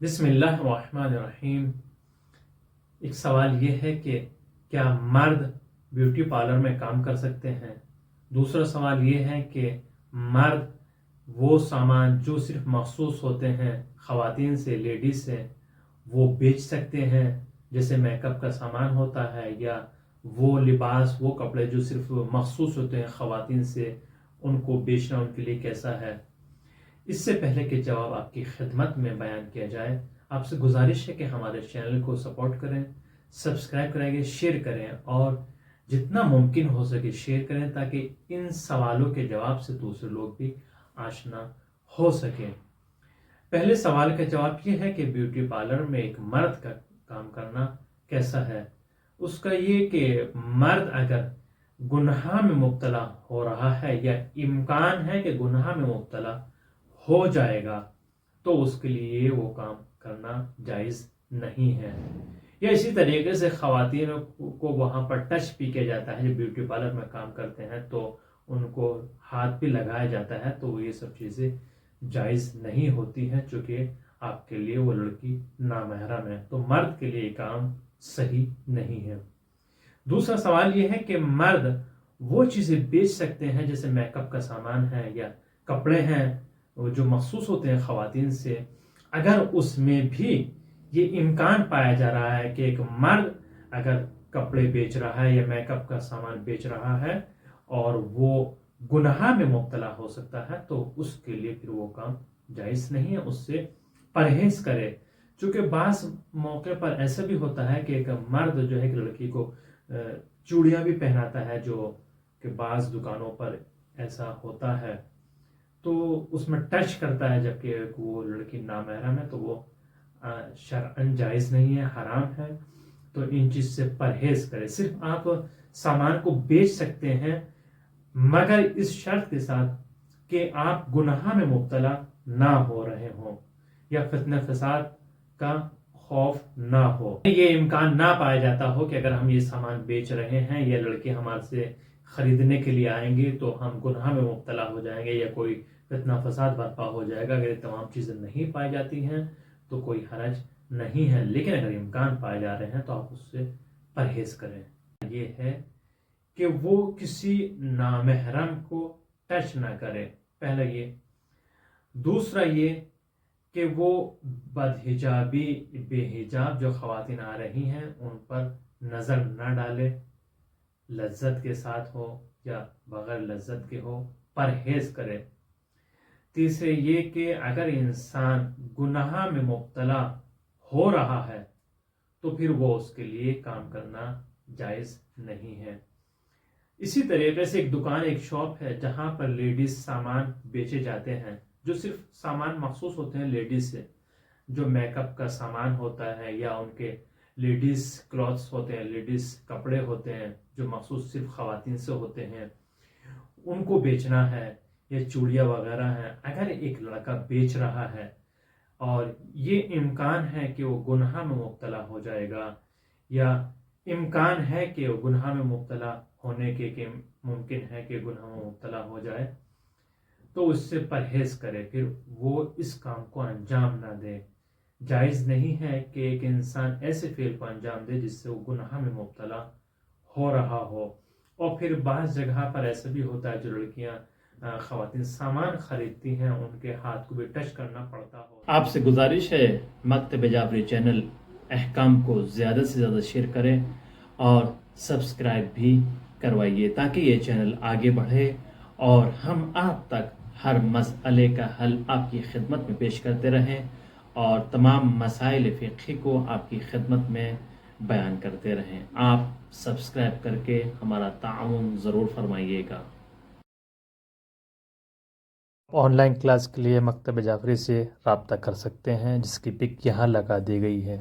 بسم اللہ الرحمن الرحیم۔ ایک سوال یہ ہے کہ کیا مرد بیوٹی پارلر میں کام کر سکتے ہیں؟ دوسرا سوال یہ ہے کہ مرد وہ سامان جو صرف مخصوص ہوتے ہیں خواتین سے، لیڈیز سے، وہ بیچ سکتے ہیں، جیسے میک اپ کا سامان ہوتا ہے، یا وہ لباس، وہ کپڑے جو صرف مخصوص ہوتے ہیں خواتین سے، ان کو بیچنا ان کے لیے کیسا ہے؟ اس سے پہلے کہ جواب آپ کی خدمت میں بیان کیا جائے، آپ سے گزارش ہے کہ ہمارے چینل کو سپورٹ کریں، سبسکرائب کریں، شیئر کریں اور جتنا ممکن ہو سکے شیئر کریں تاکہ ان سوالوں کے جواب سے دوسرے لوگ بھی آشنا ہو سکیں۔ پہلے سوال کا جواب یہ ہے کہ بیوٹی پارلر میں ایک مرد کا کام کرنا کیسا ہے؟ اس کا یہ کہ مرد اگر گناہ میں مبتلا ہو رہا ہے یا امکان ہے کہ گناہ میں مبتلا ہو جائے گا تو اس کے لیے وہ کام کرنا جائز نہیں ہے۔ یا اسی طریقے سے خواتین کو وہاں پر ٹچ بھی کیا جاتا ہے، جو بیوٹی پارلر میں کام کرتے ہیں تو ان کو ہاتھ بھی لگایا جاتا ہے، تو یہ سب چیزیں جائز نہیں ہوتی ہیں، چونکہ آپ کے لیے وہ لڑکی نامحرم ہے، تو مرد کے لیے کام صحیح نہیں ہے۔ دوسرا سوال یہ ہے کہ مرد وہ چیزیں بیچ سکتے ہیں جیسے میک اپ کا سامان ہے یا کپڑے ہیں جو مخصوص ہوتے ہیں خواتین سے، اگر اس میں بھی یہ امکان پایا جا رہا ہے کہ ایک مرد اگر کپڑے بیچ رہا ہے یا میک اپ کا سامان بیچ رہا ہے اور وہ گناہ میں مبتلا ہو سکتا ہے، تو اس کے لیے پھر وہ کام جائز نہیں ہے، اس سے پرہیز کرے۔ چونکہ بعض موقع پر ایسا بھی ہوتا ہے کہ ایک مرد جو ہے کہ لڑکی کو چوڑیاں بھی پہناتا ہے، جو کہ بعض دکانوں پر ایسا ہوتا ہے، تو اس میں ٹچ کرتا ہے، جبکہ وہ لڑکی نامحرم ہے، تو وہ شرعاً جائز نہیں ہے، حرام ہے۔ تو ان چیز سے پرہیز کرے۔ صرف آپ سامان کو بیچ سکتے ہیں مگر اس شرط کے ساتھ کہ آپ گناہ میں مبتلا نہ ہو رہے ہوں یا فتنہ فساد کا خوف نہ ہو، یہ امکان نہ پایا جاتا ہو کہ اگر ہم یہ سامان بیچ رہے ہیں یا لڑکے ہمارے سے خریدنے کے لیے آئیں گے تو ہم گناہ میں مبتلا ہو جائیں گے یا کوئی فتنہ فساد برپا ہو جائے گا۔ اگر یہ تمام چیزیں نہیں پائی جاتی ہیں تو کوئی حرج نہیں ہے، لیکن اگر امکان پائے جا رہے ہیں تو آپ اس سے پرہیز کریں۔ یہ ہے کہ وہ کسی نامحرم کو ٹچ نہ کرے، پہلا یہ۔ دوسرا یہ کہ وہ بدحجابی، بے حجاب جو خواتین آ رہی ہیں ان پر نظر نہ ڈالے، لذت کے ساتھ ہو یا بغیر لذت کے ہو، پرہیز کرے۔ تیسرے یہ کہ اگر انسان گناہ میں مبتلا ہو رہا ہے تو پھر وہ اس کے لیے کام کرنا جائز نہیں ہے۔ اسی طریقے سے ایک دکان، ایک شاپ ہے جہاں پر لیڈیز سامان بیچے جاتے ہیں، جو صرف سامان مخصوص ہوتے ہیں لیڈیز سے، جو میک اپ کا سامان ہوتا ہے یا ان کے لیڈیز کلوتھس ہوتے ہیں، لیڈیز کپڑے ہوتے ہیں جو مخصوص صرف خواتین سے ہوتے ہیں، ان کو بیچنا ہے، یا چوڑیاں وغیرہ ہیں۔ اگر ایک لڑکا بیچ رہا ہے اور یہ امکان ہے کہ وہ گناہ میں مبتلا ہو جائے گا یا امکان ہے کہ وہ گناہ میں مبتلا ہونے کے کہ ممکن ہے کہ گناہ میں مبتلا ہو جائے، تو اس سے پرہیز کرے، پھر وہ اس کام کو انجام نہ دے۔ جائز نہیں ہے کہ ایک انسان ایسے فعل کو انجام دے جس سے وہ گناہ میں مبتلا ہو رہا ہو۔ اور پھر بعض جگہ پر ایسا بھی ہوتا ہے جو لڑکیاں خواتین سامان خریدتی ہیں، ان کے ہاتھ کو بھی ٹچ کرنا پڑتا ہو۔ آپ سے گزارش ہے مکتب جعفری چینل احکام کو زیادہ سے زیادہ شیئر کریں اور سبسکرائب بھی کروائیے تاکہ یہ چینل آگے بڑھے اور ہم آپ تک ہر مسئلے کا حل آپ کی خدمت میں پیش کرتے رہیں اور تمام مسائل فقہی کو آپ کی خدمت میں بیان کرتے رہیں۔ آپ سبسکرائب کر کے ہمارا تعاون ضرور فرمائیے گا۔ آن لائن کلاس کے لیے مکتب جعفری سے رابطہ کر سکتے ہیں، جس کی پک یہاں لگا دی گئی ہے۔